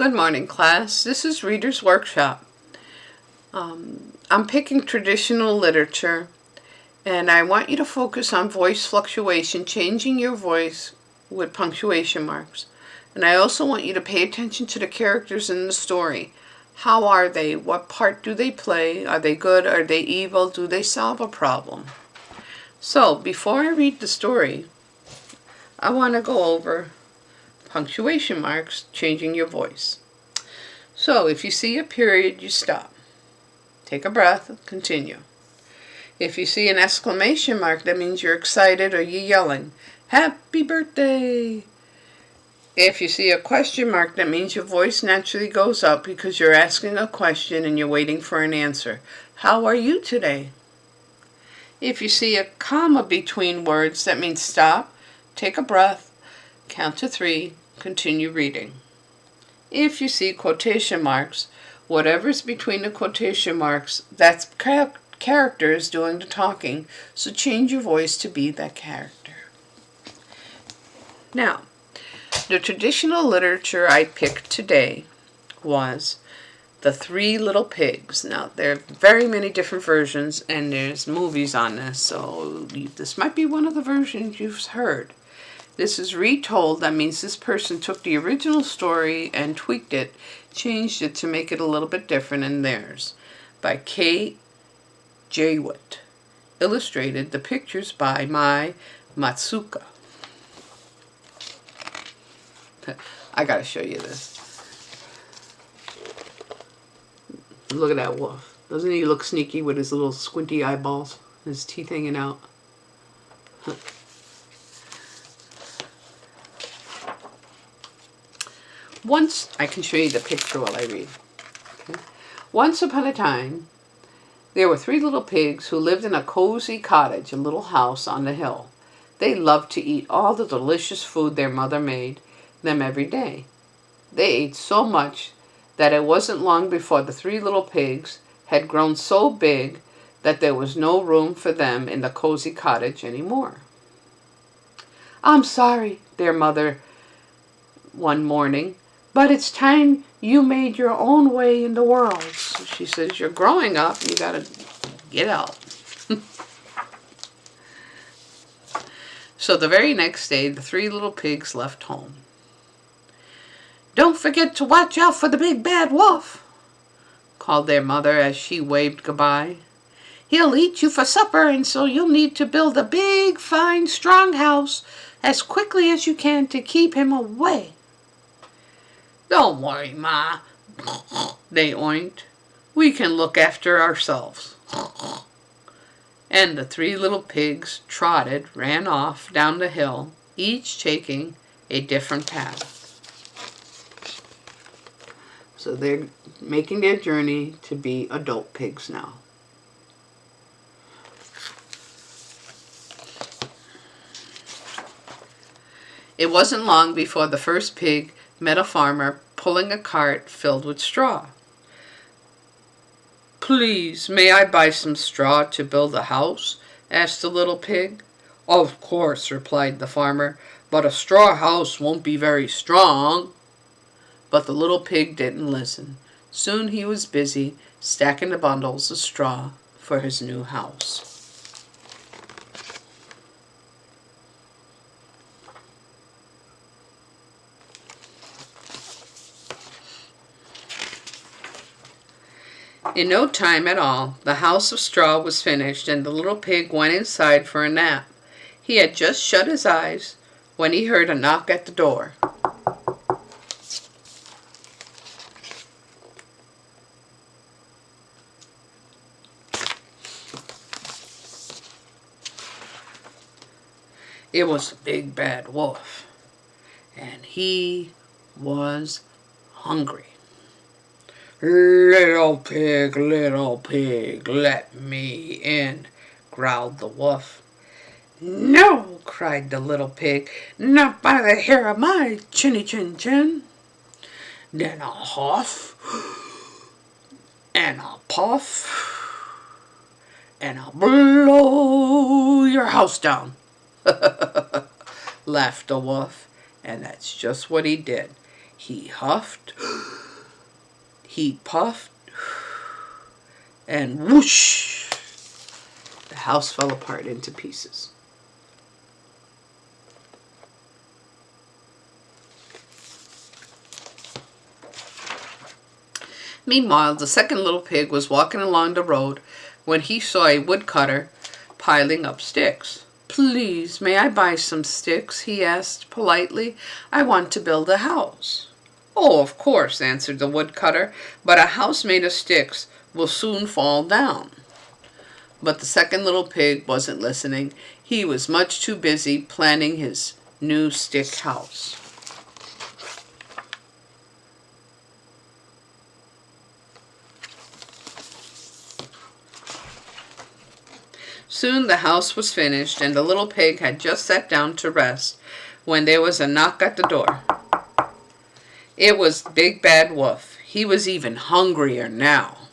Good morning, class. This is Reader's Workshop. I'm picking traditional literature, and I want you to focus on voice fluctuation, changing your voice with punctuation marks. And I also want you to pay attention to the characters in the story. How are they? What part do they play? Are they good? Are they evil? Do they solve a problem? So, before I read the story, I want to go over punctuation marks, changing your voice. So, if you see a period, you stop. Take a breath, continue. If you see an exclamation mark, that means you're excited or you're yelling, "Happy birthday!" If you see a question mark, that means your voice naturally goes up because you're asking a question and you're waiting for an answer. How are you today? If you see a comma between words, that means stop, take a breath, count to 3, continue reading. If you see quotation marks, whatever's between the quotation marks, that's characters doing the talking, so change your voice to be that character. Now, the traditional literature I picked today was The Three Little Pigs. Now, there are very many different versions, and there's movies on this, so this might be one of the versions you've heard. This is retold. That means this person took the original story and tweaked it, changed it to make it a little bit different than theirs. By Kate Jaywood. Illustrated, the pictures by Mai Matsuka. I gotta show you this. Look at that wolf. Doesn't he look sneaky with his little squinty eyeballs, his teeth hanging out? I can show you the picture while I read. Okay. Once upon a time, there were 3 little pigs who lived in a cozy cottage, a little house on the hill. They loved to eat all the delicious food their mother made them every day. They ate so much that it wasn't long before the 3 little pigs had grown so big that there was no room for them in the cozy cottage anymore. "I'm sorry," their mother one morning, "but it's time you made your own way in the world." So she says, "You're growing up, you gotta get out." So the very next day, the 3 little pigs left home. "Don't forget to watch out for the big bad wolf," called their mother as she waved goodbye. "He'll eat you for supper, and so you'll need to build a big, fine, strong house as quickly as you can to keep him away." "Don't worry, Ma," they oinked. "We can look after ourselves." And the 3 little pigs ran off down the hill, each taking a different path. So they're making their journey to be adult pigs now. It wasn't long before the first pig met a farmer pulling a cart filled with straw. "Please, may I buy some straw to build a house?" asked the little pig. "Of course," replied the farmer, "but a straw house won't be very strong." But the little pig didn't listen. Soon he was busy stacking the bundles of straw for his new house. In no time at all, the house of straw was finished, and the little pig went inside for a nap. He had just shut his eyes when he heard a knock at the door. It was the big bad wolf, and he was hungry. Little pig, let me in," growled the wolf. "No," cried the little pig, "not by the hair of my chinny chin chin." "Then I'll huff, and I'll puff, and I'll blow your house down," laughed the wolf, and that's just what he did. He huffed He puffed, and whoosh, the house fell apart into pieces. Meanwhile, the second little pig was walking along the road when he saw a woodcutter piling up sticks. "Please, may I buy some sticks?" he asked politely. "I want to build a house." "Oh, of course," answered the woodcutter, "but a house made of sticks will soon fall down." But the second little pig wasn't listening. He was much too busy planning his new stick house. Soon the house was finished, and the little pig had just sat down to rest when there was a knock at the door. It was Big Bad Wolf. He was even hungrier now.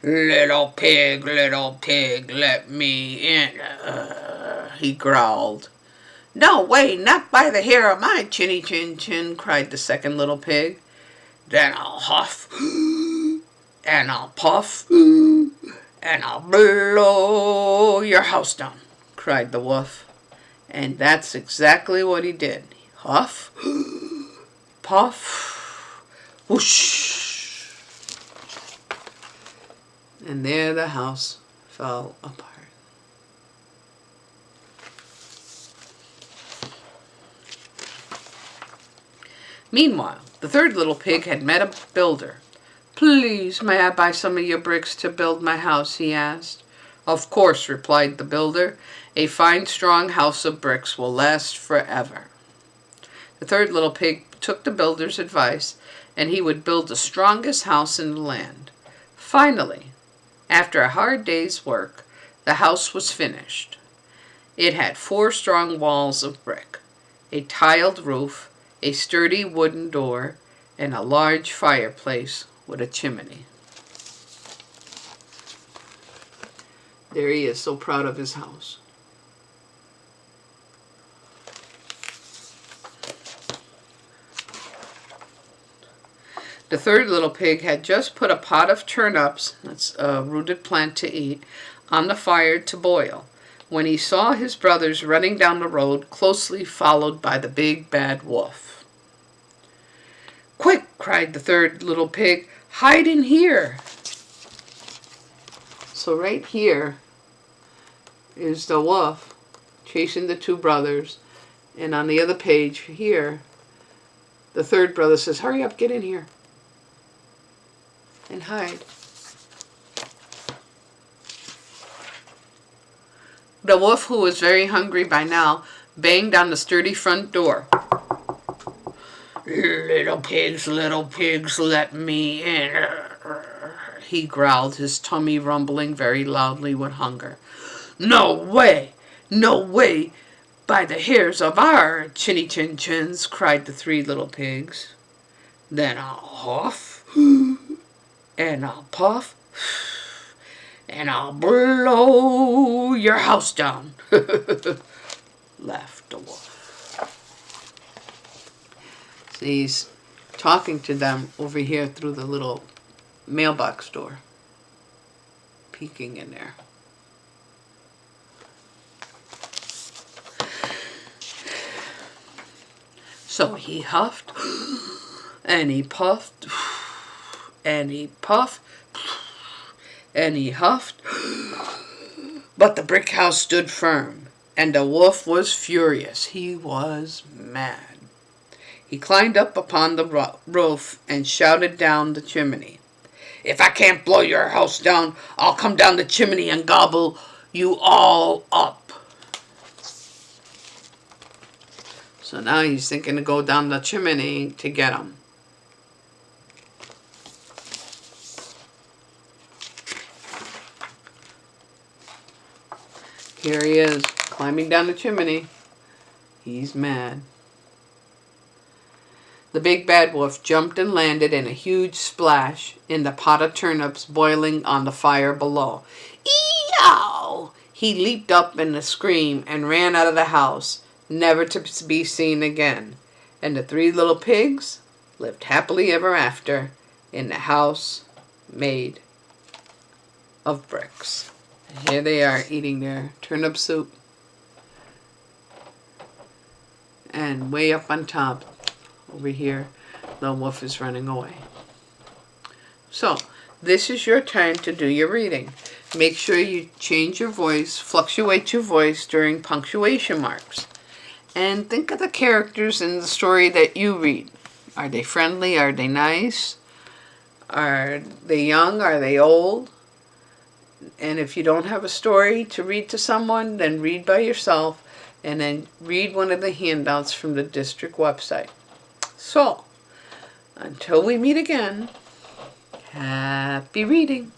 Little pig, let me in," he growled. "No way, not by the hair of my chinny chin chin," cried the second little pig. "Then I'll huff, and I'll puff, and I'll blow your house down," cried the wolf. And that's exactly what he did. Huff, puff, whoosh. And there the house fell apart. Meanwhile, the third little pig had met a builder. "Please, may I buy some of your bricks to build my house?" he asked. "Of course," replied the builder. "A fine, strong house of bricks will last forever." The third little pig took the builder's advice, and he would build the strongest house in the land. Finally, after a hard day's work, the house was finished. It had 4 strong walls of brick, a tiled roof, a sturdy wooden door, and a large fireplace with a chimney. There he is, so proud of his house. The third little pig had just put a pot of turnips, that's a rooted plant to eat, on the fire to boil, when he saw his brothers running down the road, closely followed by the Big Bad Wolf. "Quick!" cried the third little pig. "Hide in here!" So right here is the wolf chasing the 2 brothers, and on the other page here, the third brother says, "Hurry up, get in here and hide." The wolf, who was very hungry by now, banged on the sturdy front door. Little pigs, let me in," he growled, his tummy rumbling very loudly with hunger. No way, by the hairs of our chinny chin chins," cried the 3 little pigs. "Then I'll huff, and I'll puff, and I'll blow your house down," laughed the wolf. So he's talking to them over here through the little mailbox door, peeking in there. So he huffed, and he puffed, and he puffed, and he huffed, but the brick house stood firm, and the wolf was furious. He was mad. He climbed up upon the roof and shouted down the chimney, "If I can't blow your house down, I'll come down the chimney and gobble you all up." So now he's thinking to go down the chimney to get him. Here he is, climbing down the chimney. He's mad. The Big Bad Wolf jumped and landed in a huge splash in the pot of turnips boiling on the fire below. "Ee-ow!" He leaped up in a scream and ran out of the house, never to be seen again. And the 3 little pigs lived happily ever after in the house made of bricks. And here they are eating their turnip soup. And way up on top, over here, the wolf is running away. So, this is your time to do your reading. Make sure you change your voice, fluctuate your voice during punctuation marks. And think of the characters in the story that you read. Are they friendly? Are they nice? Are they young? Are they old? And if you don't have a story to read to someone, then read by yourself and then read one of the handouts from the district website. So, until we meet again, happy reading.